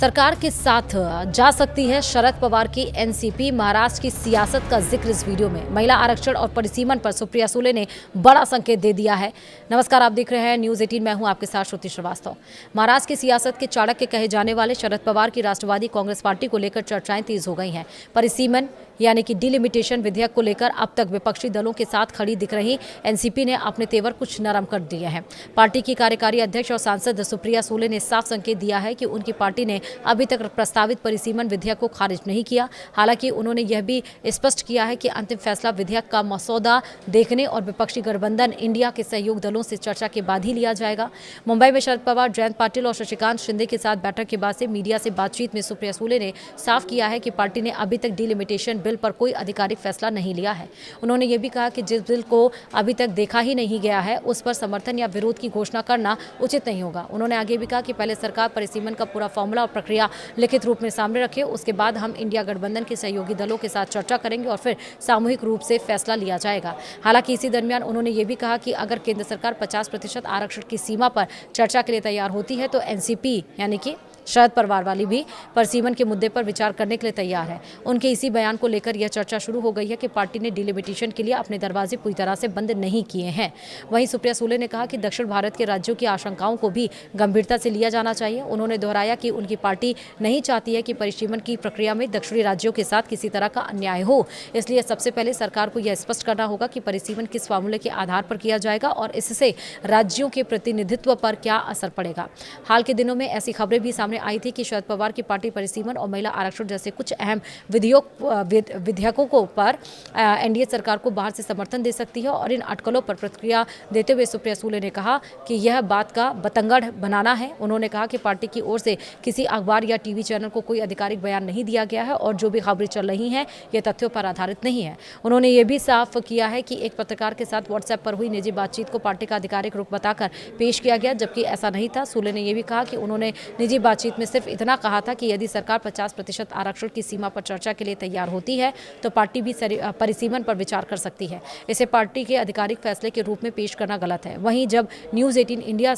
सरकार के साथ जा सकती है शरद पवार की एनसीपी। महाराष्ट्र की सियासत का जिक्र इस वीडियो में। महिला आरक्षण और परिसीमन पर सुप्रिया सुले ने बड़ा संकेत दे दिया है। नमस्कार, आप देख रहे हैं न्यूज़ 18। मैं हूं आपके साथ श्रुति श्रीवास्तव। महाराष्ट्र की सियासत के चाणक्य कहे जाने वाले शरद पवार की राष्ट्रवादी कांग्रेस पार्टी को लेकर चर्चाएं तेज हो गई हैं। परिसीमन यानी कि डिलिमिटेशन विधेयक को लेकर अब तक विपक्षी दलों के साथ खड़ी दिख रही एनसीपी ने अपने तेवर कुछ नरम कर दिए हैं। पार्टी की कार्यकारी अध्यक्ष और सांसद सुप्रिया सुले ने साफ संकेत दिया है कि उनकी पार्टी ने अभी तक प्रस्तावित परिसीमन विधेयक को खारिज नहीं किया। हालांकि उन्होंने यह भी स्पष्ट किया है कि अंतिम फैसला विधेयक का मसौदा देखने और विपक्षी गठबंधन इंडिया के सहयोग दलों से चर्चा के बाद ही लिया जाएगा। मुंबई में शरद पवार, जयंत पाटिल और शशिकांत शिंदे के साथ बैठक के बाद से मीडिया से बातचीत में सुप्रिया सुले ने साफ किया है कि पार्टी ने अभी तक डिलिमिटेशन बिल पर कोई आधिकारिक फैसला नहीं लिया है। उन्होंने ये भी कहा कि जिस बिल को अभी तक देखा ही नहीं गया है उस पर समर्थन या विरोध की घोषणा करना उचित नहीं होगा। उन्होंने आगे भी कहा कि पहले सरकार परिसीमन का पूरा फॉर्मूला और प्रक्रिया लिखित रूप में सामने रखे, उसके बाद हम इंडिया गठबंधन के सहयोगी दलों के साथ चर्चा करेंगे और फिर सामूहिक रूप से फैसला लिया जाएगा। हालांकि इसी दरमियान उन्होंने ये भी कहा कि अगर केंद्र सरकार 50% आरक्षण की सीमा पर चर्चा के लिए तैयार होती है तो एनसीपी यानी कि शरद पवार वाली भी परिसीमन के मुद्दे पर विचार करने के लिए तैयार है। उनके इसी बयान को लेकर यह चर्चा शुरू हो गई है कि पार्टी ने डिलिमिटेशन के लिए अपने दरवाजे पूरी तरह से बंद नहीं किए हैं। वहीं सुप्रिया सुले ने कहा कि दक्षिण भारत के राज्यों की आशंकाओं को भी गंभीरता से लिया जाना चाहिए। उन्होंने दोहराया कि उनकी पार्टी नहीं चाहती है कि परिसीमन की प्रक्रिया में दक्षिणी राज्यों के साथ किसी तरह का अन्याय हो। इसलिए सबसे पहले सरकार को यह स्पष्ट करना होगा कि परिसीमन किस फार्मूले के आधार पर किया जाएगा और इससे राज्यों के प्रतिनिधित्व पर क्या असर पड़ेगा। हाल के दिनों में ऐसी खबरें भी आई थी कि शरद पवार की पार्टी परिसीमन और महिला आरक्षण जैसे कुछ अहम विधेयकों को पर एनडीए सरकार को बाहर से समर्थन दे सकती है और इन अटकलों पर प्रतिक्रिया देते हुए सुप्रिया सुले ने कहा कि यह बात का बतंगड़ बनाना है। उन्होंने कहा कि पार्टी की ओर से किसी अखबार या टीवी चैनल को कोई आधिकारिक बयान नहीं दिया गया है और जो भी खबरें चल रही हैं ये तथ्यों पर आधारित नहीं है। उन्होंने ये भी साफ किया है कि एक पत्रकार के साथ व्हाट्सएप पर हुई निजी बातचीत को पार्टी का आधिकारिक रुख बताकर पेश किया गया, जबकि ऐसा नहीं था। सुले ने यह भी कहा कि उन्होंने निजी बातचीत में सिर्फ इतना कहा था कि यदि सरकार 50% आरक्षण की सीमा पर चर्चा के लिए तैयार होती है तो पार्टी भी परिसीमन पर विचार कर सकती है। इसे पार्टी के आधिकारिक फैसले के रूप में पेश करना गलत है। वहीं जब न्यूज़ 18 इंडिया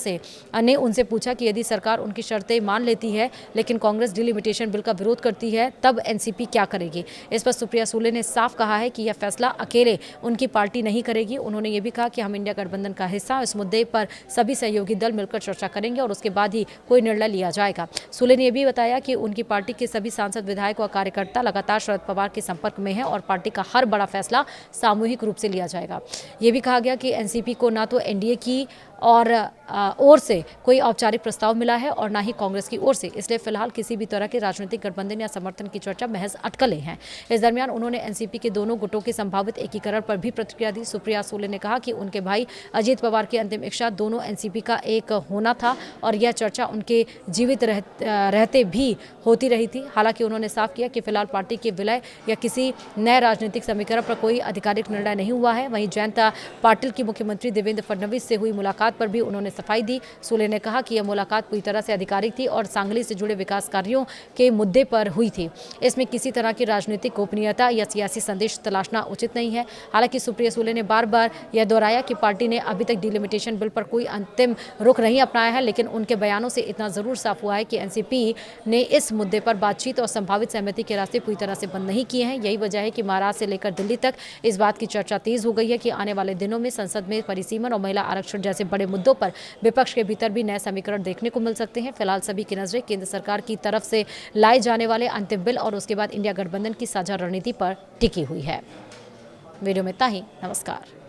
ने उनसे पूछा कि यदि सरकार उनकी शर्तें मान लेती है लेकिन कांग्रेस डिलिमिटेशन बिल का विरोध करती है तब एनसीपी क्या करेगी, इस पर सुप्रिया सुले ने साफ कहा है कि यह फैसला अकेले उनकी पार्टी नहीं करेगी। उन्होंने ये भी कहा कि हम इंडिया गठबंधन का हिस्सा, इस मुद्दे पर सभी सहयोगी दल मिलकर चर्चा करेंगे और उसके बाद ही कोई निर्णय लिया जाएगा। सुले ने यह भी बताया कि उनकी पार्टी के सभी सांसद, विधायक और कार्यकर्ता लगातार शरद पवार के संपर्क में हैं और पार्टी का हर बड़ा फैसला सामूहिक रूप से लिया जाएगा। ये भी कहा गया कि एनसीपी को ना तो एनडीए की ओर से कोई औपचारिक प्रस्ताव मिला है और ना ही कांग्रेस की ओर से, इसलिए फिलहाल किसी भी तरह के राजनीतिक गठबंधन या समर्थन की चर्चा महज अटकलें हैं। इस दरमियान उन्होंने एनसीपी के दोनों गुटों के संभावित एकीकरण पर भी प्रतिक्रिया दी। सुप्रिया सुले ने कहा कि उनके भाई अजीत पवार की अंतिम इच्छा दोनों एनसीपी का एक होना था और यह चर्चा उनके जीवित रहते भी होती रही थी। हालांकि उन्होंने साफ किया कि फिलहाल पार्टी के विलय या किसी नए राजनीतिक समीकरण पर कोई आधिकारिक निर्णय नहीं हुआ है। वहीं जयंत पाटिल की मुख्यमंत्री देवेंद्र फडणवीस से हुई मुलाकात पर भी उन्होंने सफाई दी। सुले ने कहा कि यह मुलाकात पूरी तरह से आधिकारिक थी और सांगली से जुड़े विकास कार्यों के मुद्दे पर हुई थी। इसमें किसी तरह की राजनीतिक गोपनीयता या सियासी संदेश तलाशना उचित नहीं है। हालांकि सुप्रिया सुले ने बार बार यह दोहराया कि पार्टी ने अभी तक डिलिमिटेशन बिल पर कोई अंतिम रुख नहीं अपनाया है, लेकिन उनके बयानों से इतना जरूर साफ हुआ है कि एनसीपी ने इस मुद्दे पर बातचीत और संभावित सहमति के रास्ते पूरी तरह से बंद नहीं किए हैं। यही वजह है कि महाराष्ट्र से लेकर दिल्ली तक इस बात की चर्चा तेज हो गई है कि आने वाले दिनों में संसद में परिसीमन और महिला आरक्षण जैसे बड़े मुद्दों पर विपक्ष के भीतर भी नए समीकरण देखने को मिल सकते हैं। फिलहाल सभी की नजरें केंद्र सरकार की तरफ से लाए जाने वाले अंतिम बिल और उसके बाद इंडिया गठबंधन की साझा रणनीति पर टिकी हुई है। वीडियो में इतना ही। नमस्कार।